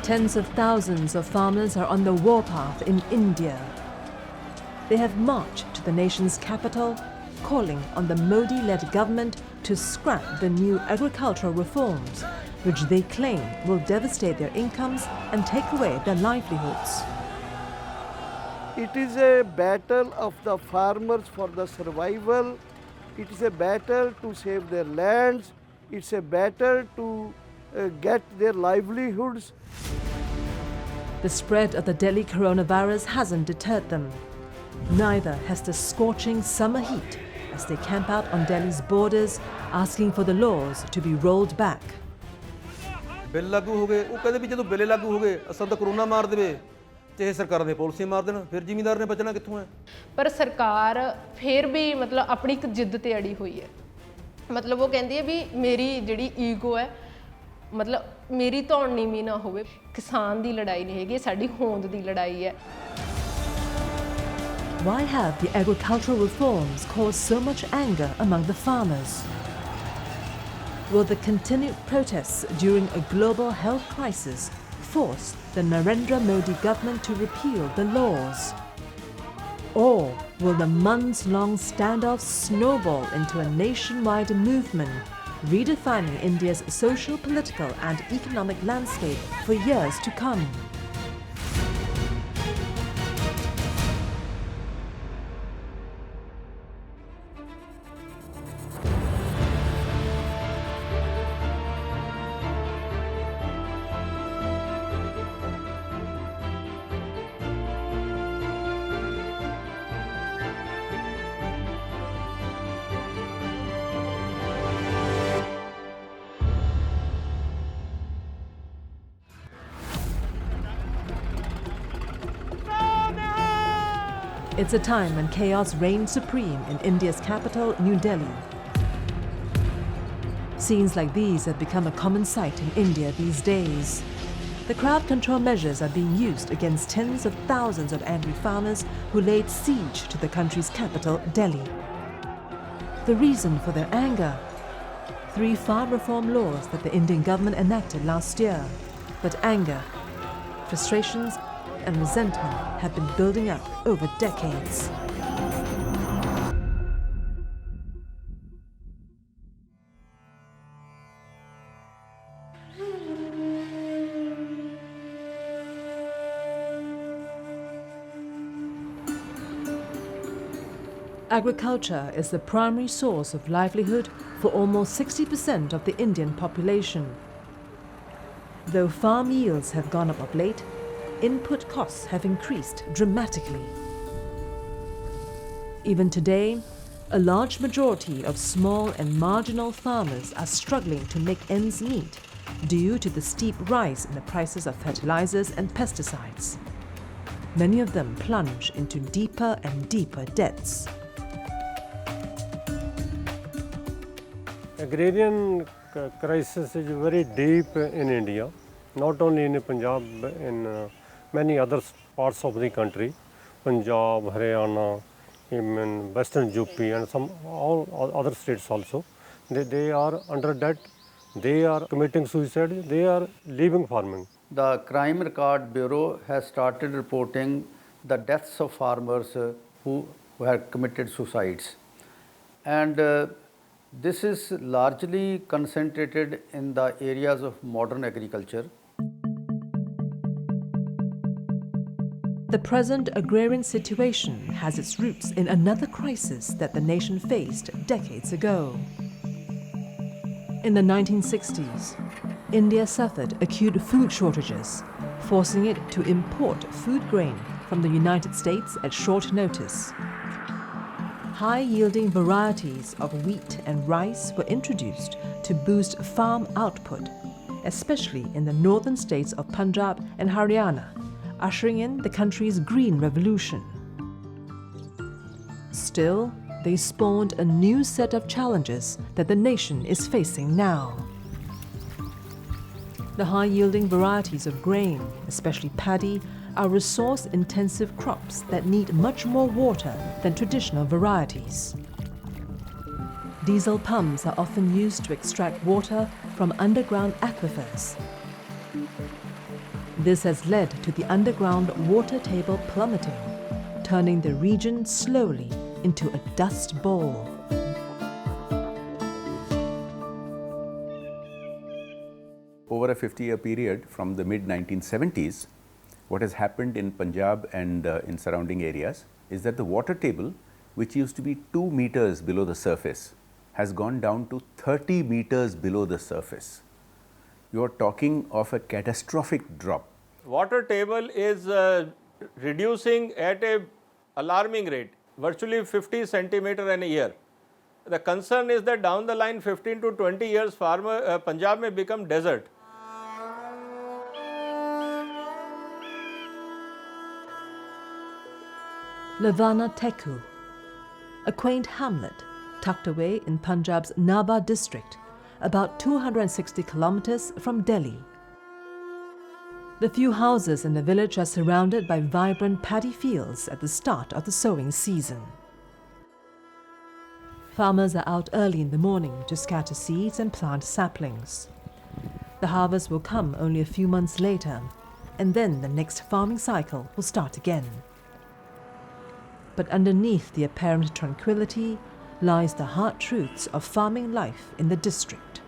Tens of thousands of farmers are on the warpath in India. They have marched to the nation's capital, calling on the Modi-led government to scrap the new agricultural reforms, which they claim will devastate their incomes and take away their livelihoods. It is a battle of the farmers for the survival. It is a battle to save their lands. It's a battle to get their livelihoods. The spread of the Delhi coronavirus hasn't deterred them. Neither has the scorching summer heat as they camp out on Delhi's borders, asking for the laws to be rolled back. Bill ਲਾਗੂ ਹੋ ਗਏ ਉਹ ਕਹਿੰਦੇ ਵੀ ਜਦੋਂ bill ਲਾਗੂ ਹੋ ਗਏ ਅਸਲ ਤਾਂ ਕਰੋਨਾ ਮਾਰ ਦੇਵੇ ਚਾਹੇ ਸਰਕਾਰ ਦੇ ਪਾਲਿਸੀ ਮਾਰ ਦੇਣ ਫਿਰ ਜ਼ਿਮੀਂਦਾਰ ਨੇ ਬਚਣਾ ਕਿੱਥੋਂ ਹੈ ਪਰ ਸਰਕਾਰ ਫਿਰ ਵੀ ਮਤਲਬ ਆਪਣੀ ਇੱਕ ਜਿੱਦ ਤੇ ਅੜੀ ਹੋਈ ਹੈ ਮਤਲਬ ਉਹ ਕਹਿੰਦੀ ਹੈ ਵੀ ਮੇਰੀ ਜਿਹੜੀ ਈਗੋ ਹੈ ਮਤਲਬ ਮੇਰੀ ਧੌਣ ਨੀਵੀਂ ਨਾ ਹੋਵੇ ਕਿਸਾਨ ਦੀ ਲੜਾਈ ਨਹੀਂ ਹੈਗੀ ਸਾਡੀ ਹੋਂਦ ਦੀ ਲੜਾਈ ਹੈ Why have the agricultural reforms caused so much anger among the farmers? Will the continued protests during a global health crisis force the Narendra Modi government to repeal the laws? Or will the months-long standoff snowball into a nationwide movement, redefining India's socio-political and economic landscape for years to come? It's a time when chaos reigns supreme in India's capital, New Delhi. Scenes like these have become a common sight in India these days. The crowd control measures are being used against tens of thousands of angry farmers who laid siege to the country's capital, Delhi. The reason for their anger? 3 farm reform laws that the Indian government enacted last year. But anger, frustrations, and resentment have been building up over decades. Agriculture is the primary source of livelihood for almost 60% of the Indian population. Though farm yields have gone up of late, input costs have increased dramatically. Even today, a large majority of small and marginal farmers are struggling to make ends meet due to the steep rise in the prices of fertilizers and pesticides. Many of them plunge into deeper and deeper debts. Agrarian crisis is very deep in India, not only in Punjab, in many other parts of the country, Punjab, Haryana, even Western UP and some all other states also. They are under debt, they are committing suicide, they are leaving farming. The Crime Record Bureau has started reporting the deaths of farmers who have committed suicides. And this is largely concentrated in the areas of modern agriculture. The present agrarian situation has its roots in another crisis that the nation faced decades ago. In the 1960s, India suffered acute food shortages, forcing it to import food grain from the United States at short notice. High-yielding varieties of wheat and rice were introduced to boost farm output, especially in the northern states of Punjab and Haryana, ushering in the country's green revolution. Still, they spawned a new set of challenges that the nation is facing now. The high-yielding varieties of grain, especially paddy, are resource-intensive crops that need much more water than traditional varieties. Diesel pumps are often used to extract water from underground aquifers. This has led to the underground water table plummeting, turning the region slowly into a dust bowl. Over a 50-year period from the mid-1970s, what has happened in Punjab and in surrounding areas is that the water table, which used to be 2 meters below the surface, has gone down to 30 meters below the surface. You are talking of a catastrophic drop. Water table is reducing at a alarming rate, virtually 50 centimeter in a year. The concern is that down the line 15 to 20 years Punjab may become desert. Lavana Teku, a quaint hamlet tucked away in Punjab's Naba district, about 260 kilometers from Delhi. The few houses in the village are surrounded by vibrant paddy fields at the start of the sowing season. Farmers are out early in the morning to scatter seeds and plant saplings. The harvest will come only a few months later, and then the next farming cycle will start again. But underneath the apparent tranquility lies the hard truths of farming life in the district.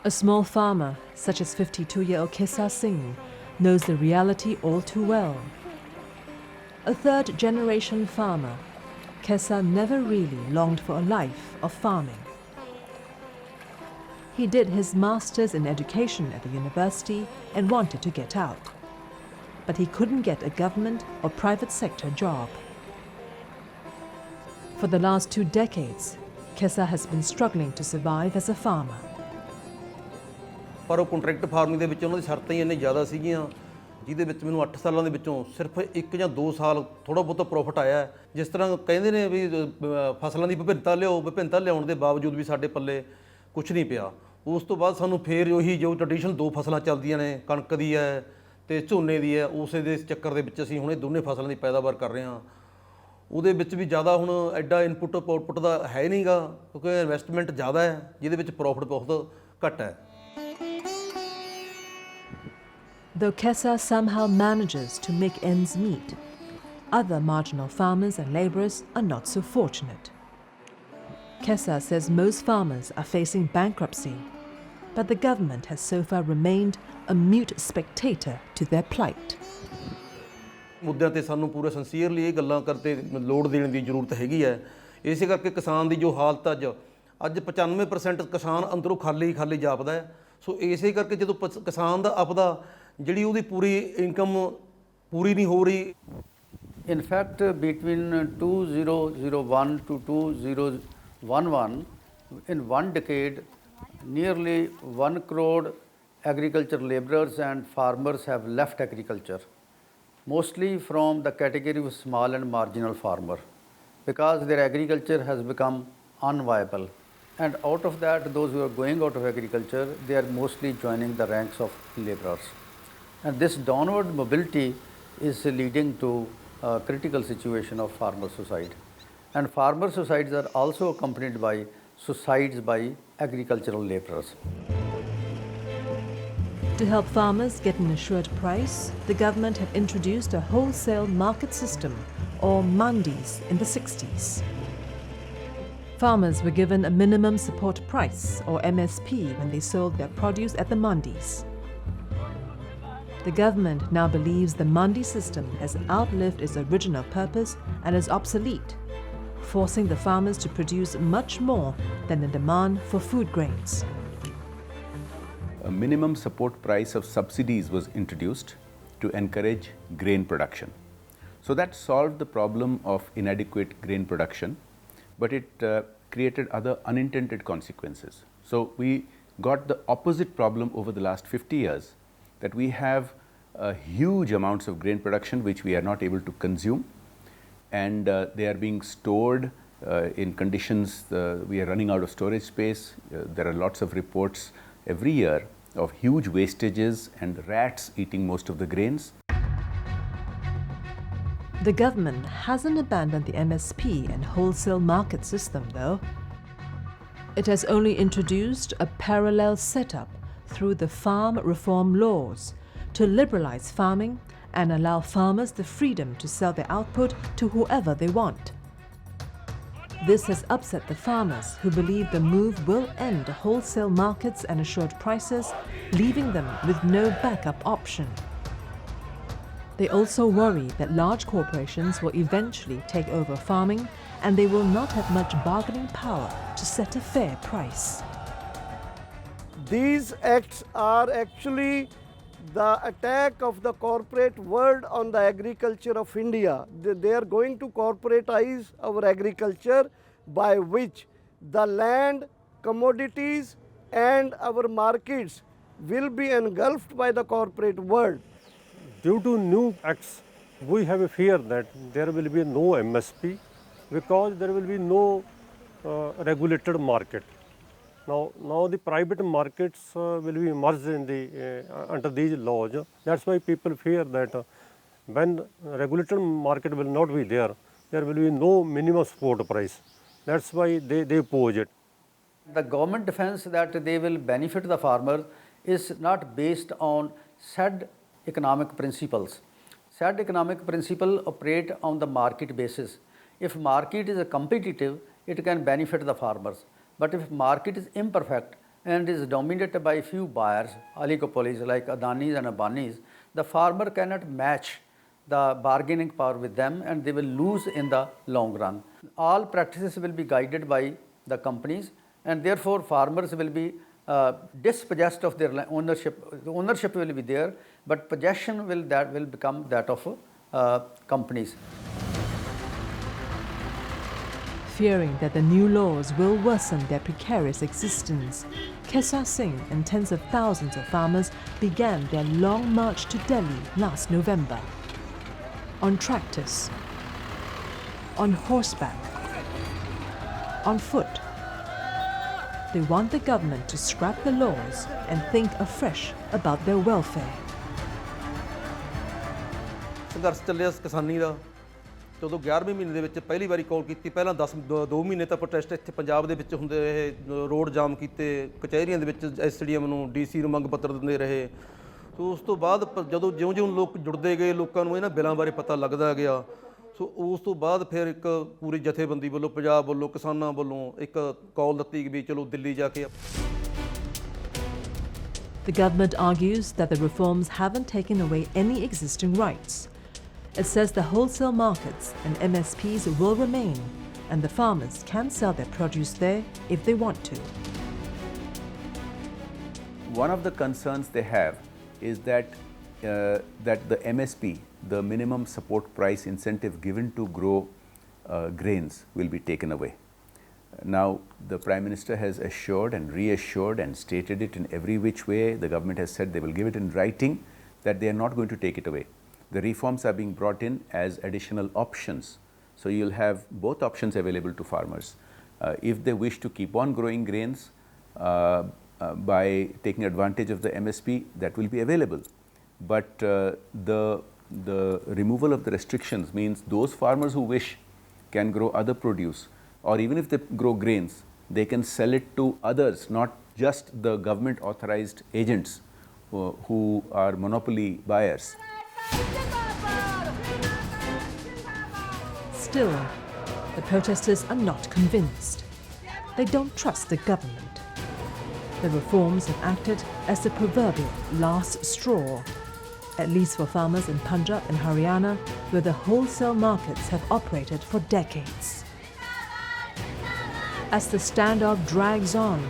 A small farmer, such as 52-year-old Kesa Singh, knows the reality all too well. A third-generation farmer, Kesa never really longed for a life of farming. He did his master's in education at the university and wanted to get out. But he couldn't get a government or private sector job. For the last 2 decades, Kesa has been struggling to survive as a farmer. ਪਰ ਉਹ contract farming ਦੇ ਵਿੱਚ ਉਹਨਾਂ ਦੀ ਸ਼ਰਤਾਂ ਹੀ ਇੰਨੀ ਜ਼ਿਆਦਾ ਸੀਗੀਆਂ ਜਿਹਦੇ ਵਿੱਚ ਮੈਨੂੰ 8 ਸਾਲਾਂ ਦੇ ਵਿੱਚੋਂ ਸਿਰਫ 1 ਜਾਂ 2 ਸਾਲ ਥੋੜ੍ਹਾ ਬਹੁਤਾ ਪ੍ਰੋਫਿਟ ਆਇਆ। ਜਿਸ ਤਰ੍ਹਾਂ ਕਹਿੰਦੇ ਨੇ ਵੀ ਫਸਲਾਂ ਦੀ ਵਿਭਿੰਨਤਾ ਲਿਆਓ, ਵਿਭਿੰਨਤਾ ਲਿਆਉਣ ਦੇ ਬਾਵਜੂਦ ਵੀ ਸਾਡੇ ਪੱਲੇ ਕੁਛ ਨਹੀਂ ਪਿਆ। ਉਸ ਤੋਂ ਬਾਅਦ ਸਾਨੂੰ ਫੇਰ ਉਹੀ ਜੋ ਟ੍ਰੈਡੀਸ਼ਨਲ 2 ਫਸਲਾਂ ਚੱਲਦੀਆਂ ਨੇ, ਕਣਕ ਦੀ ਹੈ ਤੇ ਝੋਨੇ ਦੀ ਹੈ, ਉਸੇ ਦੇ ਚੱਕਰ ਦੇ ਵਿੱਚ ਅਸੀਂ ਹੁਣ ਇਹ ਦੋਨੇ ਫਸਲਾਂ ਦੀ ਪੈਦਾਵਾਰ ਕਰ ਰਹੇ ਹਾਂ। ਉਹਦੇ ਵਿੱਚ ਵੀ ਜ਼ਿਆਦਾ ਹੁਣ ਐਡਾ ਇਨਪੁੱਟ ਆਊਟਪੁੱਟ ਦਾ ਹੈ ਨਹੀਂਗਾ ਕਿਉਂਕਿ ਇਨਵੈਸਟਮੈਂਟ ਜ਼ਿਆਦਾ ਹੈ ਜਿਹਦੇ ਵਿੱਚ ਪ੍ਰੋਫਿਟ ਬਹੁਤ ਘੱਟ ਹੈ। Though Kesa somehow manages to make ends meet, other marginal farmers and labourers are not so fortunate. Kesa says most farmers are facing bankruptcy, but the government has so far remained a mute spectator to their plight. ਮੁੱਦਿਆਂ ਤੇ ਸਾਨੂੰ ਪੂਰਾ sincerely ਇਹ ਗੱਲਾਂ ਕਰਤੇ ਲੋੜ ਦੇਣ ਦੀ ਜ਼ਰੂਰਤ ਹੈਗੀ ਹੈ। ਇਸੇ ਕਰਕੇ ਕਿਸਾਨ ਦੀ ਜੋ ਹਾਲਤ ਅੱਜ 95% ਕਿਸਾਨ ਅੰਦਰੋਂ ਖਾਲੀ ਜਾਪਦਾ ਹੈ। ਸੋ ਇਸੇ ਕਰਕੇ ਜਦੋਂ ਕਿਸਾਨ ਦਾ ਆਪਦਾ ਜਿਹੜੀ ਉਹਦੀ ਪੂਰੀ ਇਨਕਮ ਪੂਰੀ ਨਹੀਂ ਹੋ ਰਹੀ। In fact, between 2001 to 2011, in 1 decade, nearly 1 crore agriculture laborers and farmers have left agriculture, mostly from the category of small and marginal farmer, because their agriculture has become unviable. And out of that, those who are going out of agriculture, they are mostly joining the ranks of laborers. And this downward mobility is leading to a critical situation of farmer suicide. And farmer suicides are also accompanied by suicides by agricultural laborers. To help farmers get an assured price, the government had introduced a wholesale market system, or mandis, in the 60s. Farmers were given a minimum support price, or MSP, when they sold their produce at the mandis. The government now believes the mandi system has outlived its original purpose and is obsolete, forcing the farmers to produce much more than the demand for food grains. A minimum support price of subsidies was introduced to encourage grain production. So that solved the problem of inadequate grain production, but it created other unintended consequences. So we got the opposite problem over the last 50 years, that we have huge amounts of grain production which we are not able to consume, and they are being stored in conditions we are running out of storage space. There are lots of reports every year of huge wastages and rats eating most of the grains. The government hasn't abandoned the MSP and wholesale market system, though. It has only introduced a parallel setup through the farm reform laws to liberalize farming and allow farmers the freedom to sell their output to whoever they want. This has upset the farmers, who believe the move will end wholesale markets and assured prices, leaving them with no backup option. They also worry that large corporations will eventually take over farming and they will not have much bargaining power to set a fair price. These acts are actually the attack of the corporate world on the agriculture of India. They are going to corporatize our agriculture, by which the land, commodities and our markets will be engulfed by the corporate world. Due to new acts, we have a fear that there will be no MSP because there will be no regulated market. Now the private markets will be merged in the under these laws. That's why people fear that when regulated market will not be there, there will be no minimum support price. That's why they oppose it. The government defense that they will benefit the farmer is not based on said economic principles. Said economic principle operate on the market basis. If market is competitive, it can benefit the farmers. But if market is imperfect and is dominated by few buyers, oligopolies like Adanis and Ambanis, the farmer cannot match the bargaining power with them and they will lose in the long run. All practices will be guided by the companies and therefore farmers will be dispossessed of their ownership. The ownership will be there, but possession will become that of companies. Fearing that the new laws will worsen their precarious existence, Kesa Singh and tens of thousands of farmers began their long march to Delhi last November. On tractors, on horseback, on foot. They want the government to scrap the laws and think afresh about their welfare. ਸੰਘਰਸ਼ ਚੱਲਿਆ ਕਿਸਾਨੀ ਦਾ ਜਦੋਂ 11ਵੇਂ ਮਹੀਨੇ ਦੇ ਵਿੱਚ ਪਹਿਲੀ ਵਾਰੀ ਕਾਲ ਕੀਤੀ। ਪਹਿਲਾਂ 2 ਮਹੀਨੇ ਤਾਂ ਪ੍ਰੋਟੈਸਟ ਇੱਥੇ ਪੰਜਾਬ ਦੇ ਵਿੱਚ ਹੁੰਦੇ ਰਹੇ, ਰੋਡ ਜਾਮ ਕੀਤੇ, ਕਚਹਿਰੀਆਂ ਦੇ ਵਿੱਚ ਐਸਡੀਐਮ ਨੂੰ ਡੀਸੀ ਨੂੰ ਮੰਗ ਪੱਤਰ ਦਿੰਦੇ ਰਹੇ। ਸੋ ਉਸ ਤੋਂ ਬਾਅਦ ਜਦੋਂ ਜਿਉਂ-ਜਿਉਂ ਲੋਕ ਜੁੜਦੇ ਗਏ, ਲੋਕਾਂ ਨੂੰ ਇਹਨਾਂ ਬਿੱਲਾਂ ਬਾਰੇ ਪਤਾ ਲੱਗਦਾ ਗਿਆ। ਸੋ ਉਸ ਤੋਂ ਬਾਅਦ ਫਿਰ ਇੱਕ ਪੂਰੀ ਜਥੇਬੰਦੀ ਵੱਲੋਂ, ਪੰਜਾਬ ਵੱਲੋਂ, ਕਿਸਾਨਾਂ ਵੱਲੋਂ ਇੱਕ ਕਾਲ ਦਿੱਤੀ ਵੀ ਚਲੋ ਦਿੱਲੀ ਜਾ ਕੇ। The government argues that the reforms haven't taken away any existing rights. It says the wholesale markets and MSPs will remain and the farmers can sell their produce there if they want to. One of the concerns they have is that the MSP, the minimum support price incentive given to grow grains, will be taken away. Now, the Prime Minister has assured and reassured and stated it in every which way. The government has said they will give it in writing that they are not going to take it away. The reforms are being brought in as additional options. So, you will have both options available to farmers. If they wish to keep on growing grains by taking advantage of the MSP, that will be available. But the removal of the restrictions means those farmers who wish can grow other produce, or even if they grow grains, they can sell it to others, not just the government authorized agents who are monopoly buyers. Still, the protesters are not convinced. They don't trust the government. The reforms have acted as the proverbial last straw, at least for farmers in Punjab and Haryana, where the wholesale markets have operated for decades. As the standoff drags on,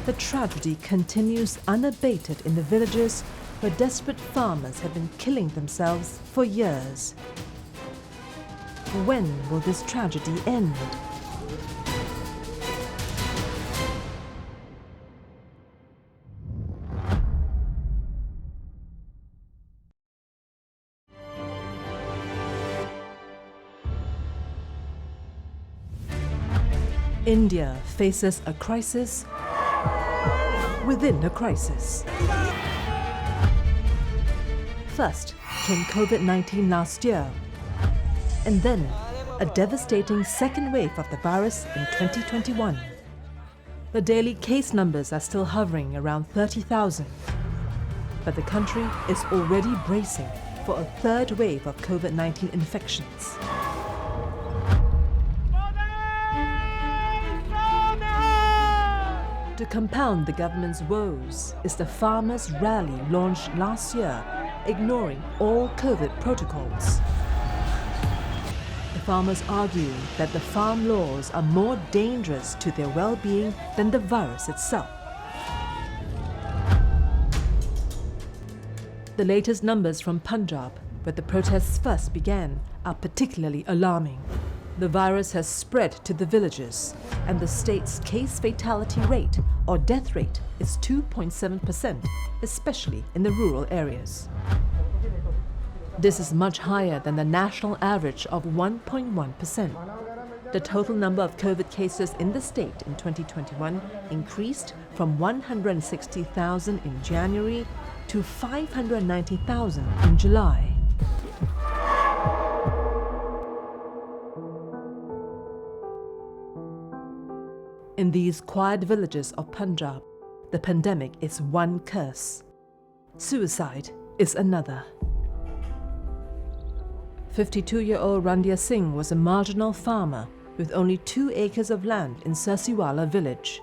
the tragedy continues unabated in the villages where desperate farmers have been killing themselves for years. When will this tragedy end? India faces a crisis within a crisis. First came COVID-19 last year, and then a devastating second wave of the virus in 2021. The daily case numbers are still hovering around 30,000, but the country is already bracing for a third wave of COVID-19 infections. To compound the government's woes is the farmers' rally launched last year, ignoring all COVID protocols. The farmers argue that the farm laws are more dangerous to their well-being than the virus itself. The latest numbers from Punjab, where the protests first began, are particularly alarming. The virus has spread to the villages, and the state's case fatality rate, or death rate, is 2.7%, especially in the rural areas. This is much higher than the national average of 1.1%. The total number of COVID cases in the state in 2021 increased from 160,000 in January to 590,000 in July. In these quiet villages of Punjab, the pandemic is one curse. Suicide is another. 52-year-old Randia Singh was a marginal farmer with only 2 acres of land in Sasiwala village.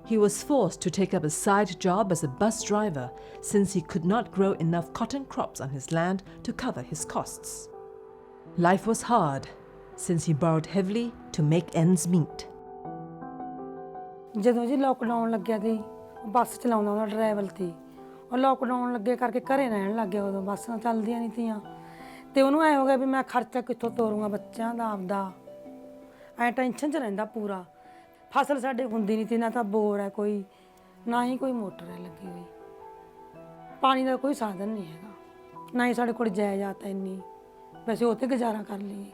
He was forced to take up a side job as a bus driver since he could not grow enough cotton crops on his land to cover his costs. Life was hard since he borrowed heavily to make ends meet. ਜਦੋਂ ਜੀ lockdown ਲੱਗਿਆ ਸੀ ਬੱਸ ਚਲਾਉਂਦਾ ਉਹਦਾ driver ਸੀ ਉਹ lockdown ਲੱਗੇ ਕਰਕੇ ਘਰੇ ਰਹਿਣ ਲੱਗ ਗਿਆ ਉਦੋਂ ਬੱਸਾਂ ਚੱਲਦੀਆਂ ਨਹੀਂ ਤੀਆਂ ਤੇ ਉਹਨੂੰ ਐ ਹੋ ਗਿਆ ਵੀ ਮੈਂ ਖਰਚਾ ਕਿੱਥੋਂ ਤੋਰੂੰਗਾ ਬੱਚਿਆਂ ਦਾ ਆਪਦਾ ਐ ਟੈਨਸ਼ਨ 'ਚ ਰਹਿੰਦਾ ਪੂਰਾ ਫਸਲ ਸਾਡੇ ਹੁੰਦੀ ਨਹੀਂ ਤੀ ਨਾ ਤਾਂ ਬੋਰ ਹੈ ਕੋਈ ਨਾ ਹੀ ਕੋਈ ਮੋਟਰ ਹੈ ਲੱਗੀ ਹੋਈ ਪਾਣੀ ਦਾ ਕੋਈ ਸਾਧਨ ਨਹੀਂ ਹੈਗਾ ਨਾ ਹੀ ਸਾਡੇ ਕੋਲ ਜਾਇਦਾਦ ਇੰਨੀ ਵੈਸੇ ਉਹ ਤੇ ਗੁਜ਼ਾਰਾ ਕਰ ਲਈਏ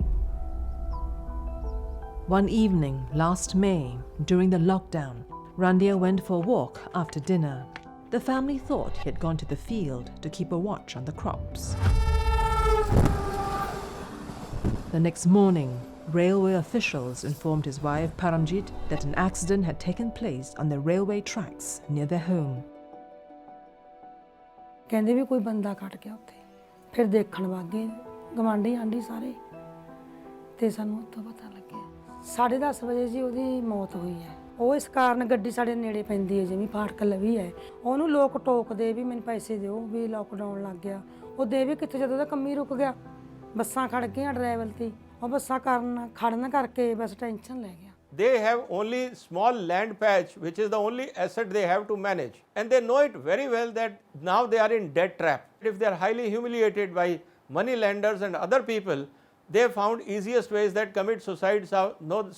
One evening last May, during the lockdown, Randia went for a walk after dinner. The family thought he had gone to the field to keep a watch on the crops. The next morning, railway officials informed his wife Paramjit that an accident had taken place on the railway tracks near their home. ਕਹਿੰਦੇ ਵੀ ਕੋਈ ਬੰਦਾ ਕੱਟ ਗਿਆ ਉੱਥੇ ਫਿਰ ਦੇਖਣ ਵਾਗੇ ਗਵਾਂਢੀ ਆਂਢੀ ਸਾਰੇ ਤੇ ਸਾਨੂੰ ਉੱਥੋਂ ਪਤਾ ਲੱਗਿਆ 10:30 ਵਜੇ ਜੀ ਉਹਦੀ ਮੌਤ ਹੋਈ ਹੈ ਉਹ ਇਸ ਕਾਰਨ ਗੱਡੀ ਸਾਡੇ ਨੇੜੇ ਪੈਂਦੀ ਹੈ ਜਿਵੇਂ ਫਾਟਕ ਲਵੀ ਹੈ ਉਹਨੂੰ ਲੋਕ ਟੋਕਦੇ ਵੀ ਮੈਨੂੰ ਪੈਸੇ ਦਿਓ ਵੀ ਲੋਕਡਾਊਨ ਲੱਗ ਗਿਆ ਉਹ ਦੇਵੇ ਕਿੱਥੇ ਜਦੋਂ ਉਹਦਾ ਕੰਮ ਹੀ ਰੁਕ ਗਿਆ ਬੱਸਾਂ ਖੜ ਗਈਆਂ ਡਰਾਈਵਰ ਤੇ ਉਹ ਬੱਸਾਂ ਖੜਨ ਕਰਕੇ ਬਸ ਟੈਨਸ਼ਨ ਲੈ ਗਿਆ They have only small land patch which is the only asset they have to manage and they know it very well that now they are in debt trap. If they are highly humiliated by money lenders and other people, they have found easiest ways that commit suicide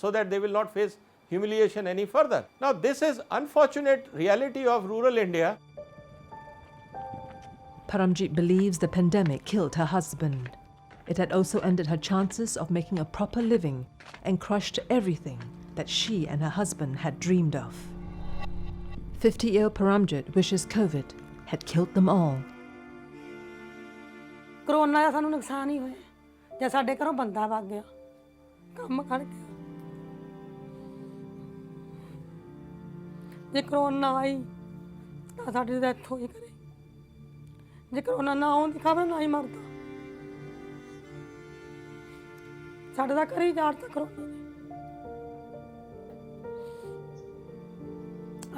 so that they will not face humiliation any further. Now this is unfortunate reality of rural India. Paramjit believes the pandemic killed her husband. It had also ended her chances of making a proper living and crushed everything that she and her husband had dreamed of. 50-year-old Paramjit wishes COVID had killed them all. Corona ਦਾ ਸਾਨੂੰ ਨੁਕਸਾਨ ਹੀ ਹੋਇਆ ਜੇ ਸਾਡੇ ਘਰੋਂ ਬੰਦਾ ਵਗ ਗਿਆ ਕੰਮ ਖੜ ਗਿਆ ਜੇ ਕਰੋਨਾ ਆਈ ਤਾਂ ਸਾਡੀ ਡੈਥ ਹੋਈ ਕਰੇ ਜੇ ਕਰੋਨਾ ਨਾ ਆਉਂਦੀ ਖਬਰ ਨਾ ਹੀ ਮਰਦਾ ਸਾਡੇ ਦਾ ਘਰ ਹੀ ਜਾੜਤਾ ਕਰੋਨਾ ਨੇ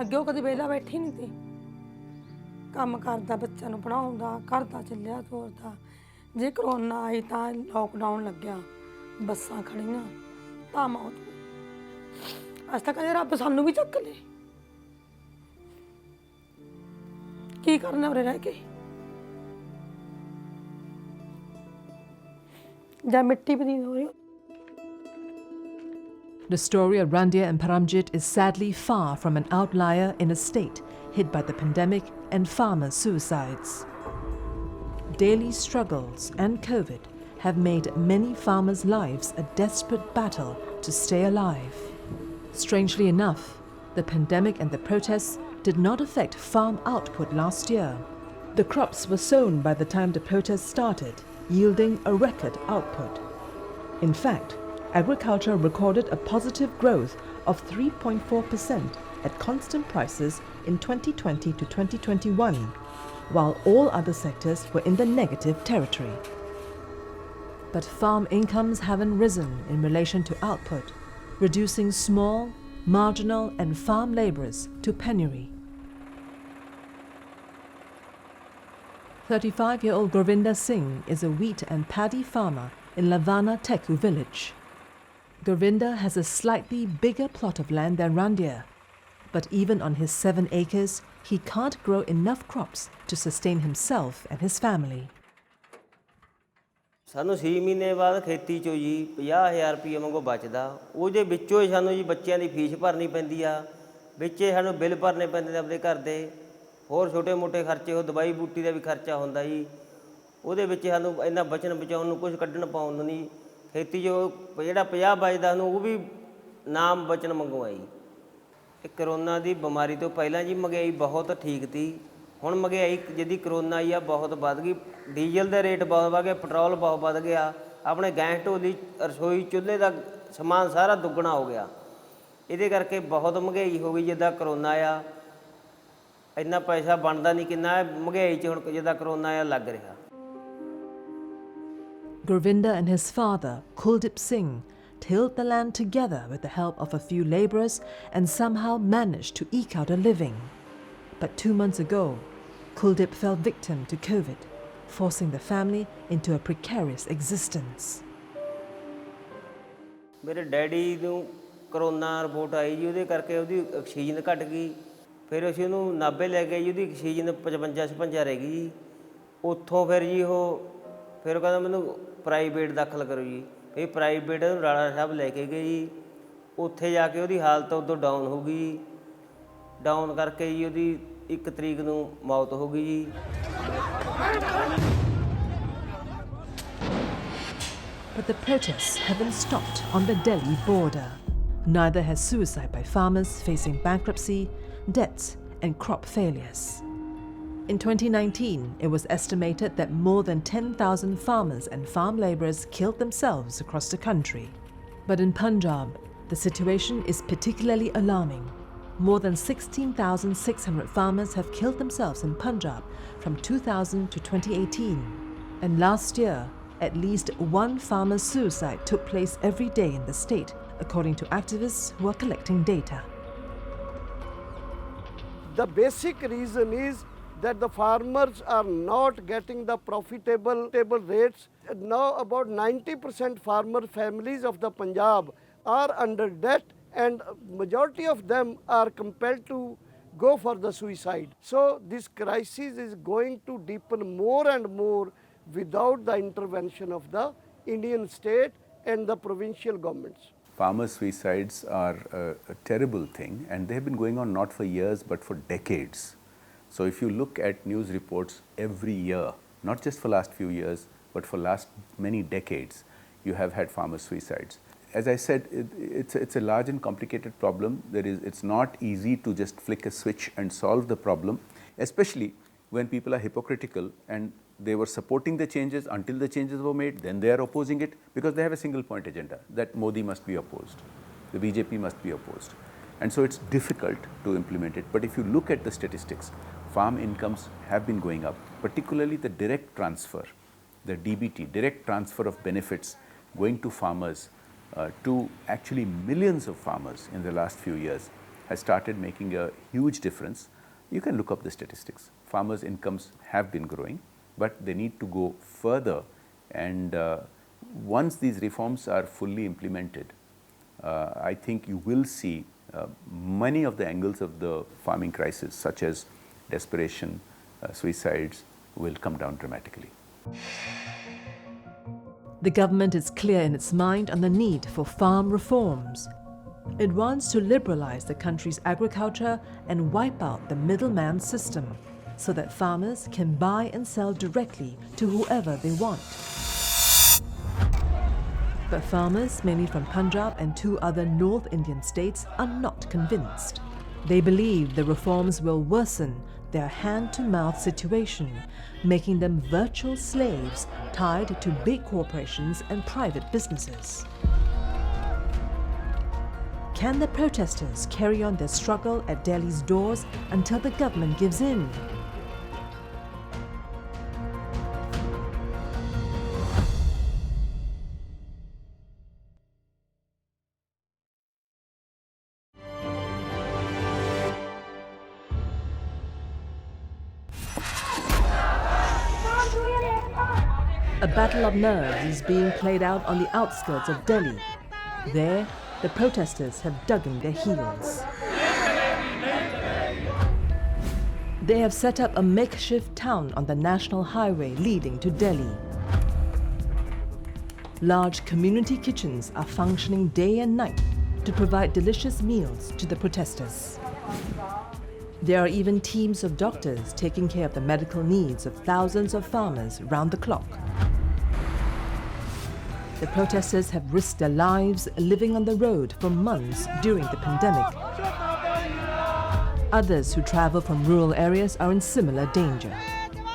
ਅੱਗੇ ਉਹ ਕਦੇ ਵਿਹਲਾ ਬੈਠੀ ਨਹੀਂ ਸੀ ਕੰਮ ਕਰਦਾ ਬੱਚਿਆਂ ਨੂੰ ਪੜ੍ਹਾਉਂਦਾ ਘਰ ਦਾ ਚੱਲਿਆ ਤੋਰਦਾ ਜੇ ਕਰੋਨਾ ਆਈ ਤਾਂ ਲੋਕਡਾਊਨ ਲੱਗਿਆ ਬੱਸਾਂ ਖੜੀਆਂ ਤਾਂ ਮੌਤ ਅੱਜ ਤੱਕ ਕਦੇ ਰੱਬ ਸਾਨੂੰ ਵੀ ਚੱਕ ਲੇ ਕੀ ਕਰਨਾ ਉਰੇ ਰਹਿ ਕੇ ਜਾਂ ਮਿੱਟੀ ਬਦੀਨ ਹੋ ਰਹੀ The story of Randia and Paramjit is sadly far from an outlier in a state hit by the pandemic and farmer suicides. Daily struggles and COVID have made many farmers' lives a desperate battle to stay alive. Strangely enough, the pandemic and the protests did not affect farm output last year. The crops were sown by the time the protests started, yielding a record output. In fact, agriculture recorded a positive growth of 3.4% at constant prices in 2020 to 2021, while all other sectors were in the negative territory. But farm incomes haven't risen in relation to output, reducing small, marginal and farm labourers to penury. 35-year-old Govinda Singh is a wheat and paddy farmer in Lavana Teku village. Govinda has a slightly bigger plot of land than Randia, but even on his 7 acres, he can't grow enough crops to sustain himself and his family. ਸਾਨੂੰ 6 ਮਹੀਨੇ ਬਾਅਦ ਖੇਤੀ ਚੋਂ ਜੀ 50,000 ਰੁਪਏ ਵਾਂਗੂ ਬਚਦਾ ਉਹਦੇ ਵਿੱਚੋਂ ਹੀ ਸਾਨੂੰ ਜੀ ਬੱਚਿਆਂ ਦੀ ਫੀਸ ਭਰਨੀ ਪੈਂਦੀ ਆ ਵਿੱਚੇ ਸਾਨੂੰ ਬਿੱਲ ਭਰਨੇ ਪੈਂਦੇ ਨੇ ਆਪਣੇ ਘਰ ਦੇ ਹੋਰ ਛੋਟੇ ਮੋਟੇ ਖਰਚੇ ਉਹ ਦਵਾਈ ਬੂਟੀ ਦਾ ਵੀ ਖਰਚਾ ਹੁੰਦਾ ਜੀ ਉਹਦੇ ਵਿੱਚ ਸਾਨੂੰ ਇੰਨਾ ਬਚਣ ਬਚਾਉਣ ਨੂੰ ਕੁਝ ਕੱਢਣ ਪਾਉਣ ਨੂੰ ਨਹੀਂ ਖੇਤੀ ਜੋ ਜਿਹੜਾ 50 ਬਚਦਾ ਨੂੰ ਉਹ ਵੀ ਨਾਮ ਬਚਣ ਮੰਗਵਾ ਜੀ ਇਹ ਕਰੋਨਾ ਦੀ ਬਿਮਾਰੀ ਤੋਂ ਪਹਿਲਾਂ ਜੀ ਮਹਿੰਗਾਈ ਬਹੁਤ ਠੀਕ ਸੀ ਹੁਣ ਮਹਿੰਗਾਈ ਜਿਹਦੀ ਕਰੋਨਾ ਆਈ ਆ ਬਹੁਤ ਵੱਧ ਗਈ ਡੀਜ਼ਲ ਦੇ ਰੇਟ ਬਹੁਤ ਵੱਧ ਗਏ ਪੈਟਰੋਲ ਬਹੁਤ ਵੱਧ ਗਿਆ ਆਪਣੇ ਗੈਸ ਢੋਲੀ ਰਸੋਈ ਚੁੱਲ੍ਹੇ ਦਾ ਸਮਾਨ ਸਾਰਾ ਦੁੱਗਣਾ ਹੋ ਗਿਆ ਇਹਦੇ ਕਰਕੇ ਬਹੁਤ ਮਹਿੰਗਾਈ ਹੋ ਗਈ ਜਿੱਦਾਂ ਕਰੋਨਾ ਆ ਇੰਨਾ ਪੈਸਾ ਬਣਦਾ ਨਹੀਂ ਕਿੰਨਾ ਮਹਿੰਗਾਈ 'ਚ ਹੁਣ ਜਿੱਦਾਂ ਕਰੋਨਾ ਆ ਲੱਗ ਰਿਹਾ Gurvinda and his father, Kuldip Singh, tilled the land together with the help of a few labourers and somehow managed to eke out a living. But 2 months ago, Kuldip fell victim to COVID, forcing the family into a precarious existence. ਮੇਰੇ daddy ਨੂੰ corona report ਆਈ ਜੀ ਉਹਦੇ ਕਰਕੇ ਉਹਦੀ oxygen ਘਟ ਗਈ ਫਿਰ ਅਸੀਂ ਉਹਨੂੰ ਨਾਭੇ ਲੈ ਗਏ ਜੀ ਉਹਦੀ ਆਕਸੀਜਨ 55-56 ਰਹਿ ਗਈ ਜੀ ਉੱਥੋਂ ਫਿਰ ਜੀ ਉਹ ਫਿਰ ਕਹਿੰਦਾ ਮੈਨੂੰ ਪ੍ਰਾਈਵੇਟ ਦਾਖਲ ਕਰੋ ਜੀ ਇਹ ਪ੍ਰਾਈਵੇਟ ਨੂੰ ਰਾਣਾ ਸਾਹਿਬ ਲੈ ਕੇ ਗਏ ਜੀ ਉੱਥੇ ਜਾ ਕੇ ਉਹਦੀ ਹਾਲਤ ਉਦੋਂ ਡਾਊਨ ਹੋ ਗਈ ਡਾਊਨ ਕਰਕੇ ਜੀ ਉਹਦੀ 1 ਤਰੀਕ ਨੂੰ ਮੌਤ ਹੋ ਗਈ ਜੀ But the protests haven't stopped on the Delhi border. Neither has suicide by farmers facing bankruptcy, debts and crop failures. In 2019, it was estimated that more than 10,000 farmers and farm labourers killed themselves across the country. But in Punjab, the situation is particularly alarming. More than 16,600 farmers have killed themselves in Punjab from 2000 to 2018. And last year, at least 1 farmer's suicide took place every day in the state, according to activists who are collecting data. The basic reason is that the farmers are not getting the profitable rates. Now about 90% farmer families of the Punjab are under debt and majority of them are compelled to go for the suicide. So this crisis is going to deepen more and more without the intervention of the Indian state and the provincial governments. Farmer suicides are a terrible thing and they have been going on not for years but for decades. So if you look at news reports every year, not just for last few years but for last many decades, you have had farmer suicides. As I said, it's a large and complicated problem. It's not easy to just flick a switch and solve the problem, especially when people are hypocritical and they were supporting the changes until the changes were made, then they are opposing it because they have a single point agenda that Modi must be opposed, the BJP must be opposed. And so it's difficult to implement it. But if you look at the statistics, farm incomes have been going up, particularly the direct transfer, the DBT, direct transfer of benefits going to farmers, to actually millions of farmers in the last few years has started making a huge difference. You can look up the statistics. Farmers' incomes have been growing, but they need to go further. And once these reforms are fully implemented, I think you will see many of the angles of the farming crisis, such as desperation, suicides, will come down dramatically. The government is clear in its mind on the need for farm reforms. It wants to liberalize the country's agriculture and wipe out the middleman system so that farmers can buy and sell directly to whoever they want. But farmers, mainly from Punjab and 2 other North Indian states, are not convinced. They believe the reforms will worsen their hand-to-mouth situation, making them virtual slaves tied to big corporations and private businesses. Can the protesters carry on their struggle at Delhi's doors until the government gives in? A battle of nerves is being played out on the outskirts of Delhi. There, the protesters have dug in their heels. They have set up a makeshift town on the national highway leading to Delhi. Large community kitchens are functioning day and night to provide delicious meals to the protesters. There are even teams of doctors taking care of the medical needs of thousands of farmers round the clock. The protesters have risked their lives living on the road for months during the pandemic. Others who travel from rural areas are in similar danger.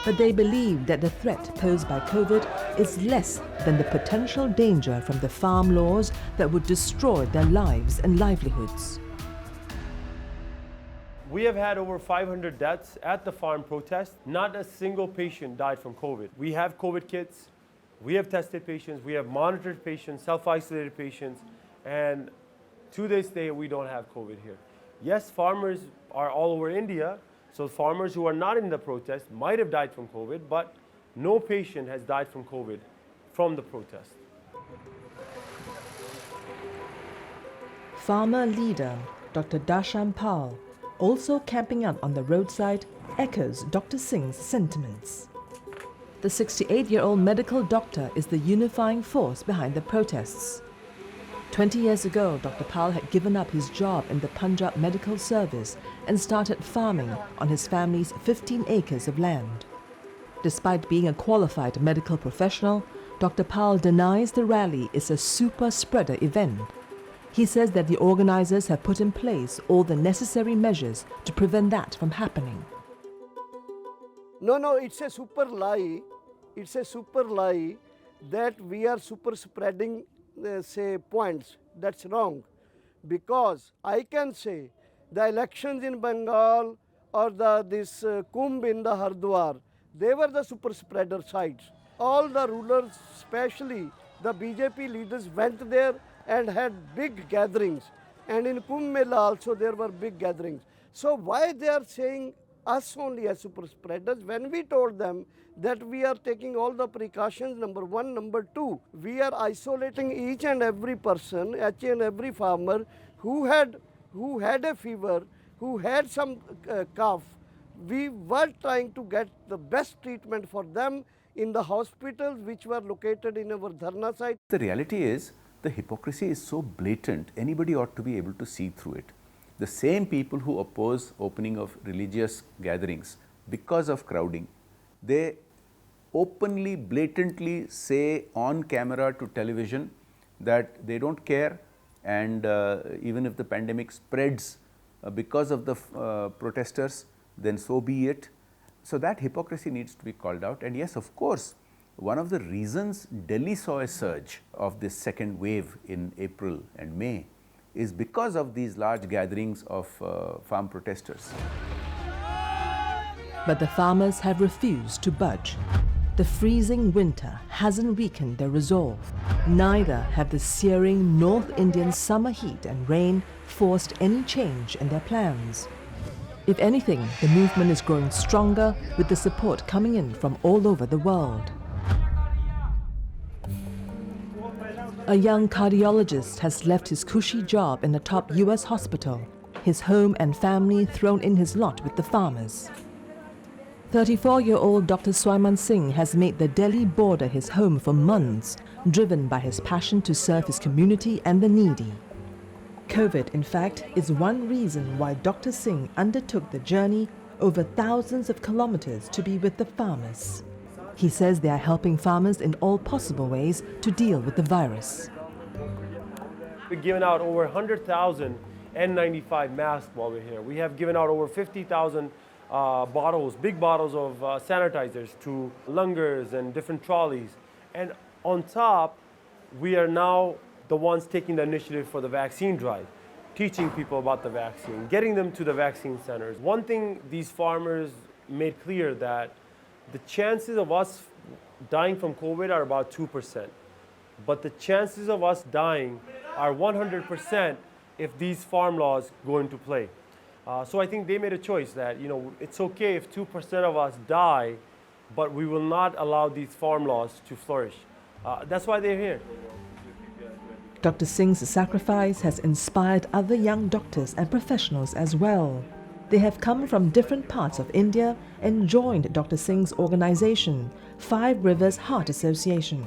But they believe that the threat posed by COVID is less than the potential danger from the farm laws that would destroy their lives and livelihoods. We have had over 500 deaths at the farm protest. Not a single patient died from COVID. We have COVID kits, we have tested patients, we have monitored patients, self-isolated patients, and to this day we don't have COVID here. Yes, farmers are all over India, so farmers who are not in the protest might have died from COVID, but no patient has died from COVID from the protest. Farmer leader Dr. Dasham Pal, also camping out on the roadside, echoes Dr. Singh's sentiments. The 68-year-old medical doctor is the unifying force behind the protests. 20 years ago, Dr. Pal had given up his job in the Punjab Medical Service and started farming on his family's 15 acres of land. Despite being a qualified medical professional, Dr. Pal denies the rally is a super spreader event. He says that the organizers have put in place all the necessary measures to prevent that from happening. No, it's a super lie. It's a super lie that we are super spreading, say, points. That's wrong. Because I can say the elections in Bengal or this Kumbh in the Hardwar, they were the super spreader sites. All the rulers, especially the BJP leaders, went there and had big gatherings. And in Kumbh Mela also there were big gatherings. So why they are saying us only as super spreaders when we told them that we are taking all the precautions, number one. Number two, we are isolating each and every person, each and every farmer who had a fever, who had some cough. We were trying to get the best treatment for them in the hospitals which were located in our dharna site. The reality is, the hypocrisy is so blatant, anybody ought to be able to see through it. The same people who oppose opening of religious gatherings because of crowding, they openly, blatantly say on camera to television that they don't care, and even if the pandemic spreads because of the protesters, then so be it. So that hypocrisy needs to be called out. And yes, of course, one of the reasons Delhi saw a surge of this second wave in April and May is because of these large gatherings of farm protesters. But the farmers have refused to budge. The freezing winter hasn't weakened their resolve. Neither have the searing North Indian summer heat and rain forced any change in their plans. If anything, the movement is growing stronger with the support coming in from all over the world. A young cardiologist has left his cushy job in a top US hospital, his home and family thrown in his lot with the farmers. 34-year-old Dr. Swaiman Singh has made the Delhi border his home for months, driven by his passion to serve his community and the needy. COVID, in fact, is one reason why Dr. Singh undertook the journey over thousands of kilometers to be with the farmers. He says they are helping farmers in all possible ways to deal with the virus. We've given out over 100,000 N95 masks while we're here. We have given out over 50,000 bottles, big bottles of sanitizers to lungers and different trolleys. And on top, we are now the ones taking the initiative for the vaccine drive, teaching people about the vaccine, getting them to the vaccine centers. One thing these farmers made clear that the chances of us dying from COVID are about 2%, but the chances of us dying are 100% if these farm laws go into play. So I think they made a choice that, you know, it's okay if 2% of us die, but we will not allow these farm laws to flourish. That's why they're here. Dr. Singh's sacrifice has inspired other young doctors and professionals as well. They have come from different parts of India and joined Dr. Singh's organization, Five Rivers Heart Association.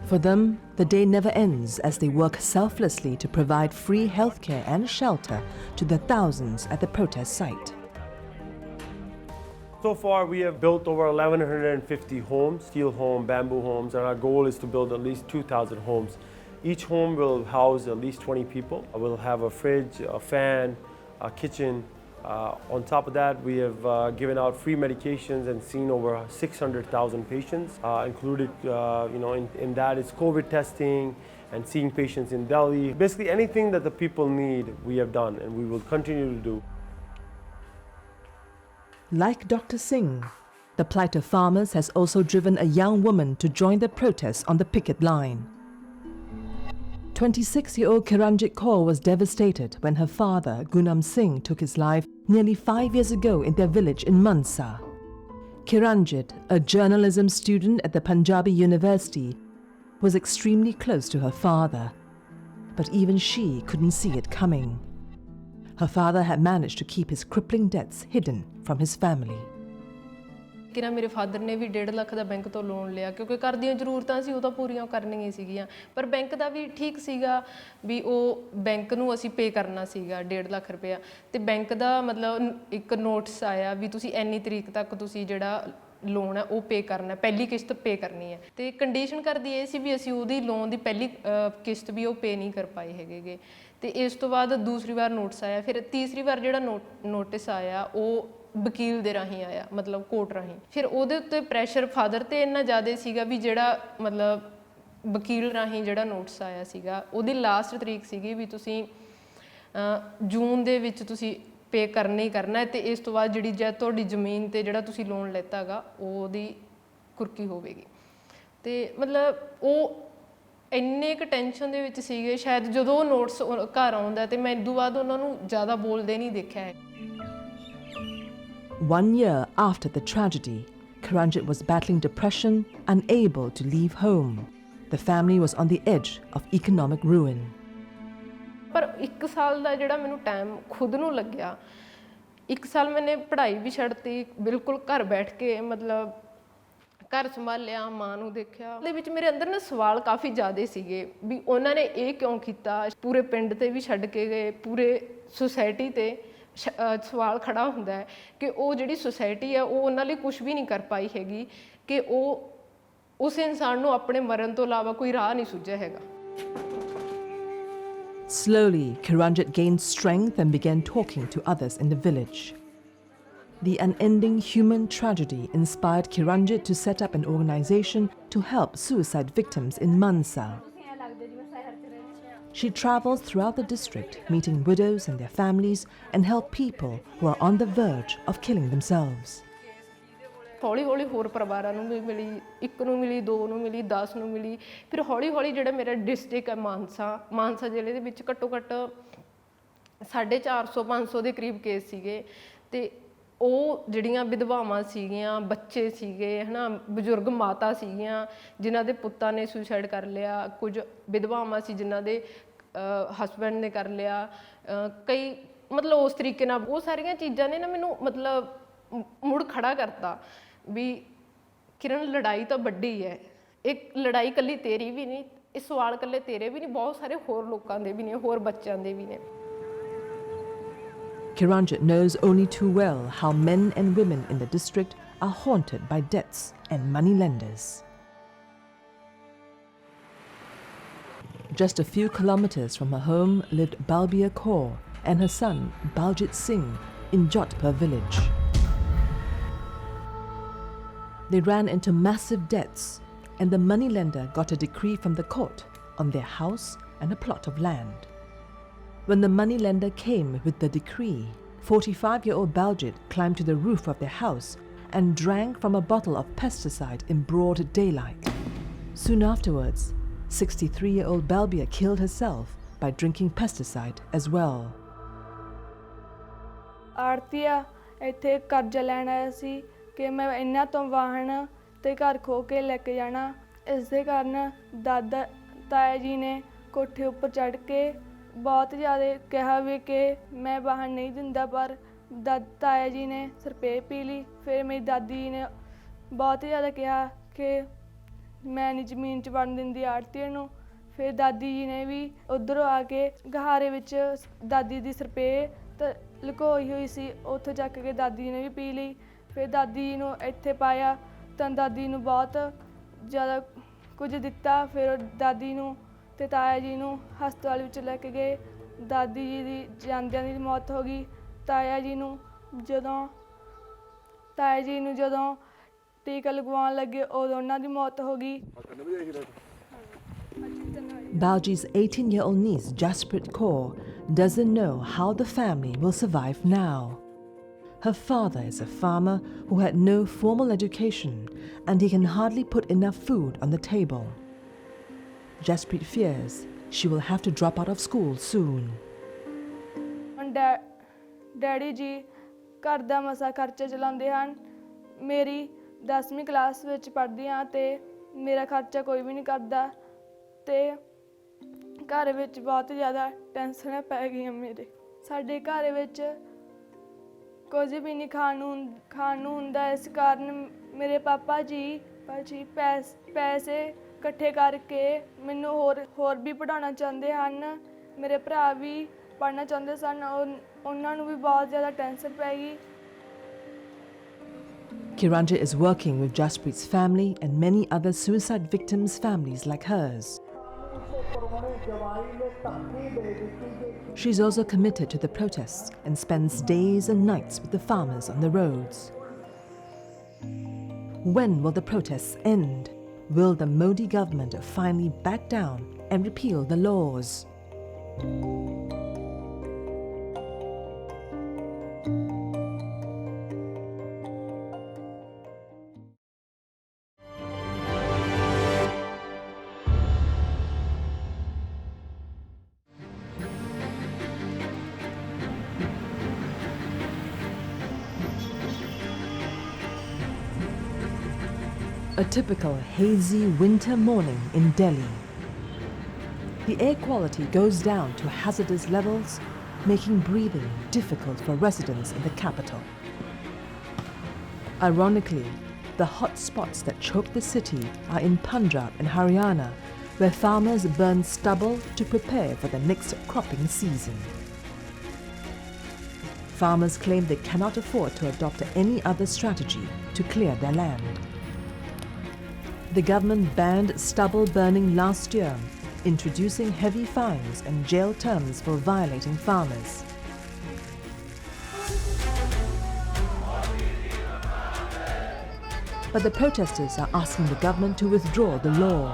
For them, the day never ends as they work selflessly to provide free healthcare and shelter to the thousands at the protest site. So far, we have built over 1,150 homes, steel home, bamboo homes, and our goal is to build at least 2,000 homes. Each home will house at least 20 people. We'll have a fridge, a fan, a kitchen. On top of that, we have given out free medications and seen over 600,000 patients. Included, in that is COVID testing and seeing patients in Delhi. Basically, anything that the people need, we have done, and we will continue to do. Like Dr. Singh, the plight of farmers has also driven a young woman to join the protests on the picket line. 26-year-old Kiranjit Kaur was devastated when her father, Gunam Singh, took his life nearly 5 years ago in their village in Mansa. Kiranjit, a journalism student at the Punjabi University, was extremely close to her father, but even she couldn't see it coming. Her father had managed to keep his crippling debts hidden from his family. ਕਿ ਨਾ ਮੇਰੇ father ਨੇ ਵੀ 1.5 ਲੱਖ ਦਾ bank ਤੋਂ loan ਲਿਆ ਕਿਉਂਕਿ ਘਰ ਦੀਆਂ ਜ਼ਰੂਰਤਾਂ ਸੀ ਉਹ ਤਾਂ ਪੂਰੀਆਂ ਕਰਨੀਆਂ ਹੀ ਸੀਗੀਆਂ ਪਰ ਬੈਂਕ ਦਾ ਵੀ ਠੀਕ ਸੀਗਾ ਵੀ ਉਹ ਬੈਂਕ ਨੂੰ ਅਸੀਂ ਪੇ ਕਰਨਾ ਸੀਗਾ 1.5 ਲੱਖ ਰੁਪਇਆ ਤੇ ਬੈਂਕ ਦਾ ਮਤਲਬ ਇੱਕ ਨੋਟਿਸ ਆਇਆ ਵੀ ਤੁਸੀਂ ਇੰਨੀ ਤਰੀਕ ਤੱਕ ਤੁਸੀਂ ਜਿਹੜਾ ਲੋਨ ਹੈ ਉਹ ਪੇ ਕਰਨਾ ਪਹਿਲੀ ਕਿਸ਼ਤ ਪੇ ਕਰਨੀ ਹੈ ਤੇ ਕੰਡੀਸ਼ਨ ਕਰਦੀ ਇਹ ਸੀ ਵੀ ਅਸੀਂ ਉਹਦੀ ਲੋਨ ਦੀ ਪਹਿਲੀ ਕਿਸ਼ਤ ਵੀ ਉਹ ਪੇ ਨਹੀਂ ਕਰ ਪਾਏ ਹੈਗੇਗੇ ਤੇ ਇਸ ਤੋਂ ਬਾਅਦ ਦੂਸਰੀ ਵਾਰ ਨੋਟਿਸ ਆਇਆ ਫਿਰ ਤੀਸਰੀ ਵਾਰ ਜਿਹੜਾ ਨੋਟਿਸ ਆਇਆ ਉਹ ਵਕੀਲ ਦੇ ਰਾਹੀਂ ਆਇਆ ਮਤਲਬ ਕੋਰਟ ਰਾਹੀਂ ਫਿਰ ਉਹਦੇ ਉੱਤੇ ਪ੍ਰੈਸ਼ਰ ਫਾਦਰ ਤੇ ਇੰਨਾ ਜ਼ਿਆਦਾ ਸੀਗਾ ਵੀ ਜਿਹੜਾ ਮਤਲਬ ਵਕੀਲ ਰਾਹੀਂ ਜਿਹੜਾ ਨੋਟਿਸ ਆਇਆ ਸੀਗਾ ਉਹਦੀ ਲਾਸਟ ਤਰੀਕ ਸੀਗੀ ਵੀ ਤੁਸੀਂ ਜੂਨ ਦੇ ਵਿੱਚ ਤੁਸੀਂ ਪੇ ਕਰਨਾ ਹੀ ਕਰਨਾ ਤੇ ਇਸ ਤੋਂ ਬਾਅਦ ਜਿਹੜੀ ਜੇ ਤੁਹਾਡੀ ਜ਼ਮੀਨ ਤੇ ਜਿਹੜਾ ਤੁਸੀਂ ਲੋਨ ਲੈਤਾ ਹੈਗਾ ਉਹਦੀ ਕੁਰਕੀ ਹੋਵੇਗੀ ਤੇ ਮਤਲਬ ਉਹ ਇੰਨੇ ਕੁ ਟੈਨਸ਼ਨ ਦੇ ਵਿੱਚ ਸੀਗੇ ਸ਼ਾਇਦ ਜਦੋਂ ਨੋਟਿਸ ਘਰ ਆਉਂਦਾ ਤੇ ਮੈਂ ਇਦੋਂ ਬਾਅਦ ਉਹਨਾਂ ਨੂੰ ਜ਼ਿਆਦਾ ਬੋਲਦੇ ਨਹੀਂ ਦੇਖਿਆ ਹੈ1 year after the tragedy, Kiranjit was battling depression, unable to leave home. The family was on the edge of economic ruin. ਪਰ 1 ਸਾਲ ਦਾ ਜਿਹੜਾ ਮੈਨੂੰ ਟਾਈਮ ਖੁਦ ਨੂੰ ਲੱਗਿਆ 1 ਸਾਲ ਮੈਨੇ ਪੜ੍ਹਾਈ ਵੀ ਛੱਡਤੀ ਬਿਲਕੁਲ ਘਰ ਬੈਠ ਕੇ ਮਤਲਬ ਘਰ ਸੰਭਾਲਿਆ ਮਾਂ ਨੂੰ ਦੇਖਿਆ ਉਹਦੇ ਵਿੱਚ ਮੇਰੇ ਅੰਦਰ ਨਾ ਸਵਾਲ ਕਾਫੀ ਜ਼ਿਆਦੇ ਸੀਗੇ ਵੀ ਉਹਨਾਂ ਨੇ ਇਹ ਕਿਉਂ ਕੀਤਾ ਪੂਰੇ ਪਿੰਡ ਤੇ ਵੀ ਛੱਡ ਕੇ ਗਏ ਪੂਰੇ ਸੁਸਾਇਟੀ ਤੇ ਸਵਾਲ ਖੜਾ ਹੁੰਦਾ ਹੈ ਕਿ ਉਹ ਜਿਹੜੀ ਸੁਸਾਇਟੀ ਹੈ ਉਹ ਉਹਨਾਂ ਲਈ ਕੁਝ ਵੀ ਨਹੀਂ ਕਰ ਪਾਈ ਹੈਗੀ ਕਿ ਉਹ ਉਸ ਇਨਸਾਨ ਨੂੰ ਆਪਣੇ ਮਰਨ ਤੋਂ ਇਲਾਵਾ ਕੋਈ ਰਾਹ ਨਹੀਂ ਸੁਝਿਆ ਹੈਗਾ Slowly, Kiranjit gained strength and began talking to others in the village. The unending human tragedy inspired Kiranjit to set up an organization to help suicide victims in Mansa. She travels throughout the district, meeting widows and their families, and help people who are on the verge of killing themselves. ਹੌਲੀ ਹੌਲੀ ਹੋਰ ਪਰਿਵਾਰਾਂ ਨੂੰ ਵੀ ਮਿਲੀ ਇੱਕ ਨੂੰ ਮਿਲੀ 2 ਨੂੰ ਮਿਲੀ 10 ਨੂੰ ਮਿਲੀ ਫਿਰ ਹੌਲੀ ਹੌਲੀ ਜਿਹੜਾ ਮੇਰਾ ਡਿਸਟ੍ਰਿਕਟ ਹੈ ਮਾਨਸਾ ਜ਼ਿਲ੍ਹੇ ਦੇ ਵਿੱਚ ਘੱਟੋ ਘੱਟ 450 500 ਦੇ ਕਰੀਬ ਕੇਸ ਸੀਗੇ ਤੇ ਉਹ ਜਿਹੜੀਆਂ ਵਿਧਵਾਵਾਂ ਸੀਗੀਆਂ ਬੱਚੇ ਸੀਗੇ ਹੈ ਨਾ ਬਜ਼ੁਰਗ ਮਾਤਾ ਸੀਗੀਆਂ ਜਿਨ੍ਹਾਂ ਦੇ ਪੁੱਤਾਂ ਨੇ ਸੁਸਾਈਡ ਕਰ ਲਿਆ ਕੁਝ ਵਿਧਵਾਵਾਂ ਸੀ ਜਿਨ੍ਹਾਂ ਦੇ ਹਸਬੈਂਡ ਨੇ ਕਰ ਲਿਆ ਕਈ ਮਤਲਬ ਉਸ ਤਰੀਕੇ ਨਾਲ ਉਹ ਸਾਰੀਆਂ ਚੀਜ਼ਾਂ ਨੇ ਨਾ ਮੈਨੂੰ ਮਤਲਬ ਮੁੜ ਖੜਾ ਕਰਤਾ ਵੀ ਕਿਰਨ ਲੜਾਈ ਤਾਂ ਵੱਡੀ ਹੈ ਇੱਕ ਲੜਾਈ ਇਕੱਲੀ ਤੇਰੀ ਵੀ ਨਹੀਂ ਇਹ ਸਵਾਲ ਇਕੱਲੇ ਤੇਰੇ ਵੀ ਨਹੀਂ ਬਹੁਤ ਸਾਰੇ ਹੋਰ ਲੋਕਾਂ ਦੇ ਵੀ ਨੇ ਹੋਰ ਬੱਚਿਆਂ ਦੇ ਵੀ ਨੇ Kiranjit knows only too well how men and women in the district are haunted by debts and moneylenders. Just a few kilometers from her home lived Balbir Kaur and her son Baljit Singh in Jodhpur village. They ran into massive debts, and the moneylender got a decree from the court on their house and a plot of land. When the moneylender came with the decree, 45-year-old Baljit climbed to the roof of their house and drank from a bottle of pesticide in broad daylight. Soon afterwards, 63-year-old Balbir killed herself by drinking pesticide as well. Arhtiya ਇੱਥੇ ਕਰਜ਼ਾ ਲੈਣ ਆਇਆ ਸੀ ਕਿ ਮੈਂ ਇਹਨਾਂ ਤੋਂ ਵਾਹਣ ਤੇ ਘਰ ਖੋ ਕੇ ਲੈ ਕੇ ਜਾਣਾ। ਇਸ ਦੇ ਕਾਰਨ ਦਾਦਾ ਤਾਇਆ ਜੀ ਨੇ ਕੋਠੇ ਉੱਪਰ ਚੜ੍ਹ ਕੇ ਬਹੁਤ ਜ਼ਿਆਦਾ ਕਿਹਾ ਵੀ ਕਿ ਮੈਂ ਵਾਹਣ ਨਹੀਂ ਦਿੰਦਾ, ਪਰ ਤਾਇਆ ਜੀ ਨੇ ਸਰਪੇ ਪੀ ਲਈ। ਫਿਰ ਮੇਰੀ ਦਾਦੀ ਜੀ ਨੇ ਬਹੁਤ ਜ਼ਿਆਦਾ ਕਿਹਾ ਕਿ ਮੈਂ ਨਹੀਂ ਜ਼ਮੀਨ 'ਚ ਵੜਨ ਦਿੰਦੀ ਆੜਤੀਏ ਨੂੰ। ਫਿਰ ਦਾਦੀ ਜੀ ਨੇ ਵੀ ਉੱਧਰੋਂ ਆ ਕੇ ਗਹਾਰੇ ਵਿੱਚ ਦਾਦੀ ਦੀ ਸਰਪੇ ਲੁਕੋਈ ਹੋਈ ਸੀ, ਉੱਥੋਂ ਚੱਕ ਕੇ ਦਾਦੀ ਜੀ ਨੇ ਵੀ ਪੀ ਲਈ। ਫਿਰ ਦਾਦੀ ਜੀ ਨੂੰ ਇੱਥੇ ਪਾਇਆ ਤਾਂ ਦਾਦੀ ਨੂੰ ਬਹੁਤ ਜ਼ਿਆਦਾ ਕੁਝ ਦਿੱਤਾ। ਫਿਰ ਦਾਦੀ ਨੂੰ ਤੇ ਤਾਇਆ ਜੀ ਨੂੰ ਹਸਪਤਾਲ ਵਿੱਚ ਲੈ ਕੇ ਗਏ। ਦਾਦੀ ਜੀ ਦੀ ਜਾਂਦਿਆਂ ਦੀ ਮੌਤ ਹੋ ਗਈ। ਤਾਇਆ ਜੀ ਨੂੰ ਜਦੋਂ ਟੀਕਾ ਲਗਵਾਉਣ ਲੱਗੇ ਉਦੋਂ ਉਹਨਾਂ ਦੀ ਮੌਤ ਹੋ ਗਈ। Balji's 18-year-old niece Jasprit Kaur doesn't know how the family will survive now. Her father is a farmer who had no formal education, and he can hardly put enough food on the table. Jasprit fears she will have to drop out of school soon. Daddy ਜੀ ਘਰ ਦਾ ਮਸਾ ਖਰਚਾ ਚਲਾਉਂਦੇ ਹਨ। ਮੇਰੀ 10ਵੀਂ class ਵਿੱਚ ਪੜ੍ਹਦੀ ਹਾਂ ਤੇ ਮੇਰਾ ਖਰਚਾ ਕੋਈ ਵੀ ਨਹੀਂ ਕਰਦਾ ਤੇ ਘਰ ਵਿੱਚ ਬਹੁਤ ਜ਼ਿਆਦਾ ਟੈਨਸ਼ਨਾਂ ਪੈ ਗਈਆਂ ਮੇਰੇ। ਸਾਡੇ ਘਰ ਵਿੱਚ ਕੁਝ ਵੀ ਨਹੀਂ ਖਾਣ ਨੂੰ ਹੁੰਦਾ। ਇਸ ਕਾਰਨ ਮੇਰੇ ਪਾਪਾ ਜੀ ਪੈਸੇ ਇਕੱਠੇ ਕਰਕੇ ਮੈਨੂੰ ਹੋਰ ਵੀ ਪੜ੍ਹਾਉਣਾ ਚਾਹੁੰਦੇ ਹਨ। ਮੇਰੇ ਭਰਾ ਵੀ ਪੜ੍ਹਨਾ ਚਾਹੁੰਦੇ ਸਨ, ਉਹਨਾਂ ਨੂੰ ਵੀ ਬਹੁਤ ਜ਼ਿਆਦਾ ਟੈਨਸ਼ਨ ਪੈ ਗਈ। Kiranja is working with Jasprit's family and many other suicide victims' families like hers. She's also committed to the protests and spends days and nights with the farmers on the roads. When will the protests end? Will the Modi government finally back down and repeal the laws? A typical hazy winter morning in Delhi. The air quality goes down to hazardous levels, making breathing difficult for residents in the capital. Ironically, the hot spots that choke the city are in Punjab and Haryana, where farmers burn stubble to prepare for the next cropping season. Farmers claim they cannot afford to adopt any other strategy to clear their land. The government banned stubble burning last year, introducing heavy fines and jail terms for violating farmers. But the protesters are asking the government to withdraw the law.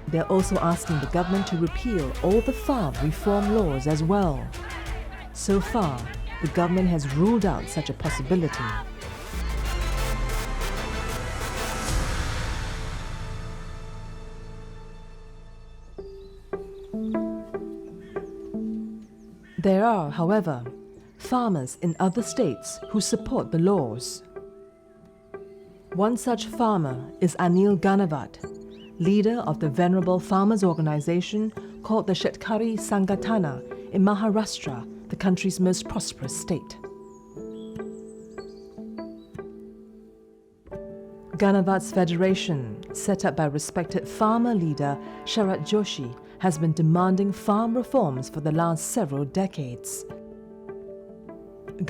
They're also asking the government to repeal all the farm reform laws as well. So far, the government has ruled out such a possibility. There are, however, farmers in other states who support the laws. One such farmer is Anil Ganavat, leader of the venerable farmers' organization called the Shetkari Sangatana in Maharashtra, the country's most prosperous state. Ganavat's federation, set up by respected farmer leader Sharat Joshi, has been demanding farm reforms for the last several decades.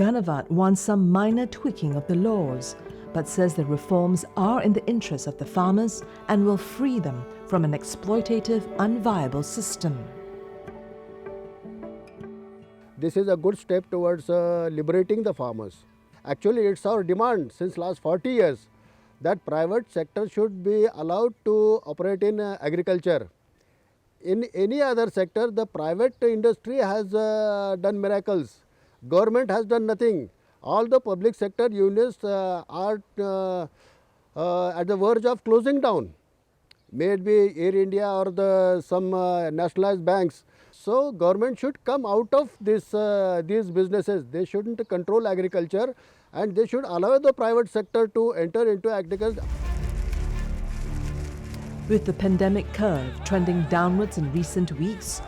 Ganavat wants some minor tweaking of the laws, but says the reforms are in the interest of the farmers and will free them from an exploitative, unviable system. This is a good step towards liberating the farmers. Actually, it's our demand since last 40 years that private sector should be allowed to operate in agriculture. In any other sector, the private industry has done miracles. Government has done nothing. All the public sector units are at the verge of closing down. May it be Air India or some nationalized banks. So government should come out of these businesses. They shouldn't control agriculture, and they should allow the private sector to enter into agriculture. With the pandemic curve trending downwards in recent weeks,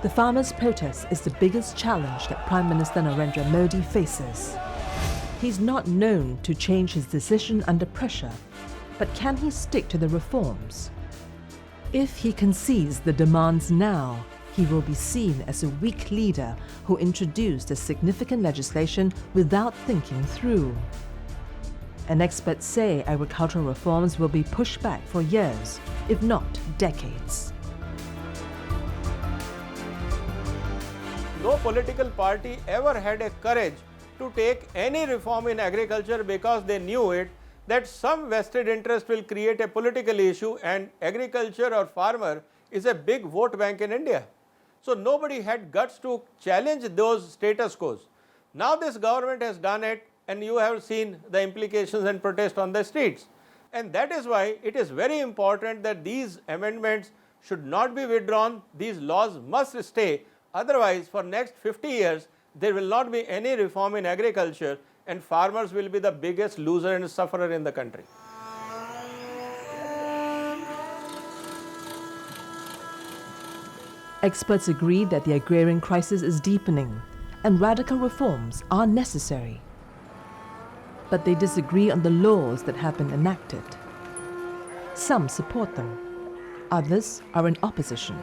the farmers' protest is the biggest challenge that Prime Minister Narendra Modi faces. He's not known to change his decision under pressure, but can he stick to the reforms? If he concedes the demands now, he will be seen as a weak leader who introduced a significant legislation without thinking through. And experts say agricultural reforms will be pushed back for years, if not decades. No political party ever had a courage to take any reform in agriculture because they knew it that some vested interest will create a political issue, and agriculture or farmer is a big vote bank in India. So nobody had guts to challenge those status quos. Now this government has done it, and you have seen the implications and protest on the streets. And that is why it is very important that these amendments should not be withdrawn. These laws must stay. Otherwise, for next 50 years, there will not be any reform in agriculture, and farmers will be the biggest loser and sufferer in the country. Experts agree that the agrarian crisis is deepening and radical reforms are necessary. But they disagree on the laws that have been enacted. Some support them, others are in opposition,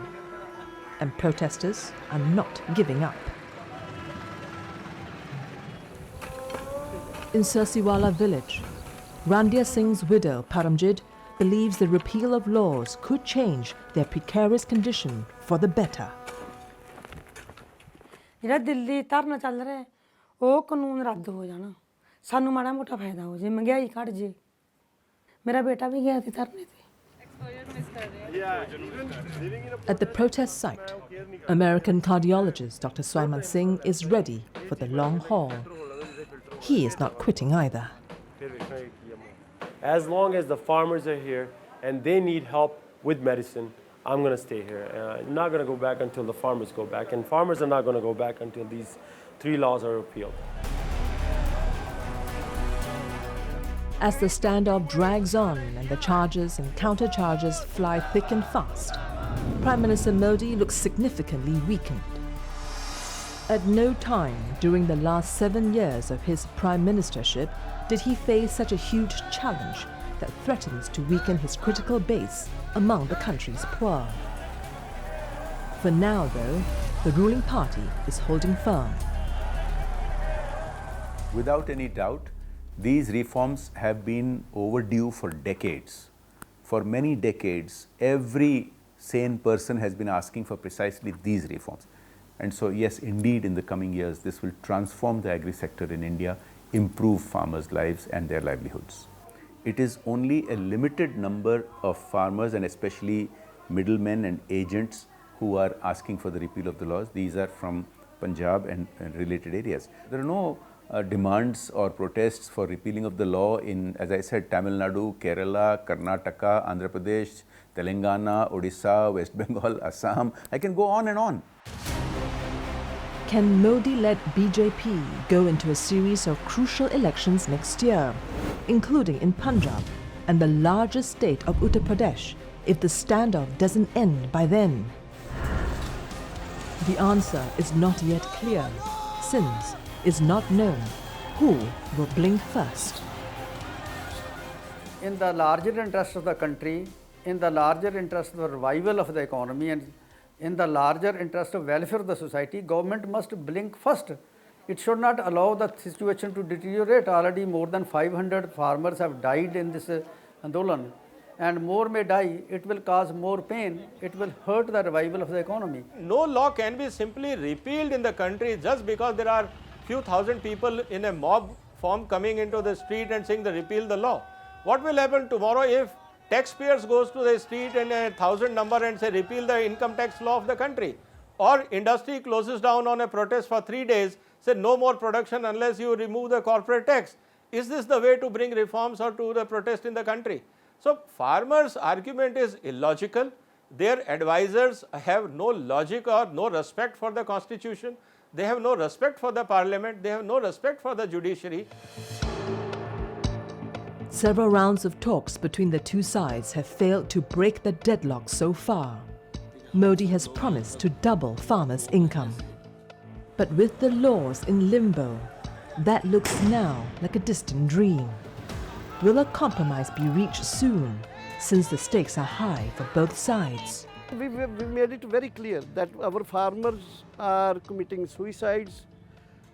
and protesters are not giving up. In Sirsiwala village, Randia Singh's widow Paramjit believes the repeal of laws could change their precarious condition for the better. ਜਿਹੜਾ ਦਿੱਲੀ ਧਰਨਾ ਚੱਲ ਰਿਹਾ ਉਹ ਕਾਨੂੰਨ ਰੱਦ ਹੋ ਜਾਣਾ ਸਾਨੂੰ ਮਾੜਾ ਮੋਟਾ ਫਾਇਦਾ ਹੋ ਜੇ ਮਹਿੰਗਾਈ ਘਟ ਜੇ ਮੇਰਾ ਬੇਟਾ ਵੀ ਗਿਆ ਸੀ ਧਰਨੇ ਤੇ At the protest site, American cardiologist Dr. Swaiman Singh is ready for the long haul. He is not quitting either. As long as the farmers are here and they need help with medicine, I'm going to stay here. I'm not going to go back until the farmers go back, and farmers are not going to go back until these 3 laws are repealed. As the standoff drags on and the charges and counter-charges fly thick and fast, Prime Minister Modi looks significantly weakened. At no time during the last 7 years of his prime ministership did he face such a huge challenge that threatens to weaken his critical base among the country's poor. For now, though, the ruling party is holding firm. Without any doubt, these reforms have been overdue for decades. For many decades, every sane person has been asking for precisely these reforms. And so, yes, indeed, in the coming years, this will transform the agri-sector in India, improve farmers' lives and their livelihoods. It is only a limited number of farmers, and especially middlemen and agents, who are asking for the repeal of the laws. These are from Punjab and related areas. There are no demands or protests for repealing of the law in, as I said, Tamil Nadu, Kerala, Karnataka, Andhra Pradesh, Telangana, Odisha, West Bengal, Assam. I can go on and on. Can Modi-led BJP go into a series of crucial elections next year, including in Punjab and the largest state of Uttar Pradesh, if the standoff doesn't end by then? The answer is not yet clear, since it's not known who will blink first. In the larger interest of the country, in the larger interest of the revival of the economy, and in the larger interest of welfare of the society, government must blink first. It should not allow the situation to deteriorate. Already more than 500 farmers have died in this Andolan. and more may die, it will cause more pain, it will hurt the revival of the economy. No law can be simply repealed in the country just because there are few thousand people in a mob form coming into the street and saying they repeal the law. What will happen tomorrow if taxpayers goes to the street and 1,000 number and say repeal the income tax law of the country? Or industry closes down on a protest for 3 days, say no more production unless you remove the corporate tax. Is this the way to bring reforms or to the protest in the country? So farmers' argument is illogical. Their advisors have no logic or no respect for the constitution. They have no respect for the parliament. They have no respect for the judiciary. Several rounds of talks between the two sides have failed to break the deadlock so far. Modi has promised to double farmers' income. But with the laws in limbo, that looks now like a distant dream. Will a compromise be reached soon, since the stakes are high for both sides? We made it very clear that our farmers are committing suicides,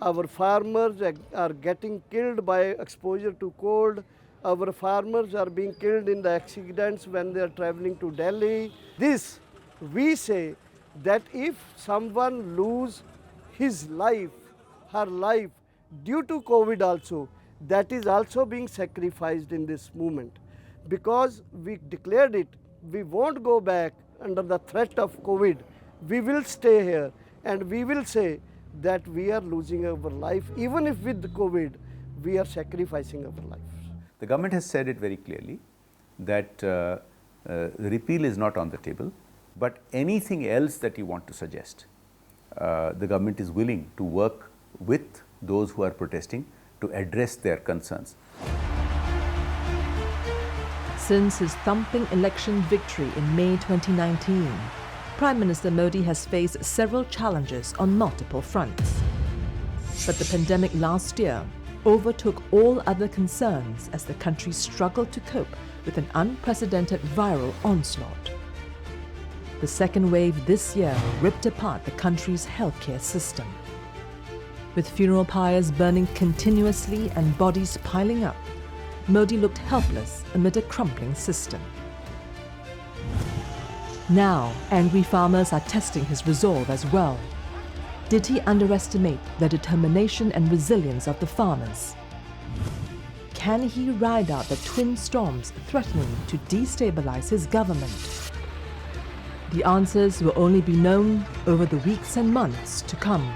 our farmers are getting killed by exposure to cold, our farmers are being killed in the accidents when they are traveling to Delhi. This, we say that if someone lose his life, her life, due to COVID also, that is also being sacrificed in this movement. Because we declared it, we won't go back under the threat of COVID. We will stay here and we will say that we are losing our life. Even if with COVID, we are sacrificing our life. The government has said it very clearly that repeal is not on the table, but anything else that you want to suggest, the government is willing to work with those who are protesting to address their concerns. Since his thumping election victory in May 2019, Prime Minister Modi has faced several challenges on multiple fronts. But the pandemic last year overtook all other concerns as the country struggled to cope with an unprecedented viral onslaught. The second wave this year ripped apart the country's healthcare system. With funeral pyres burning continuously and bodies piling up, Modi looked helpless amid a crumbling system. Now, angry farmers are testing his resolve as well. Did he underestimate the determination and resilience of the farmers? Can he ride out the twin storms threatening to destabilize his government? The answers will only be known over the weeks and months to come.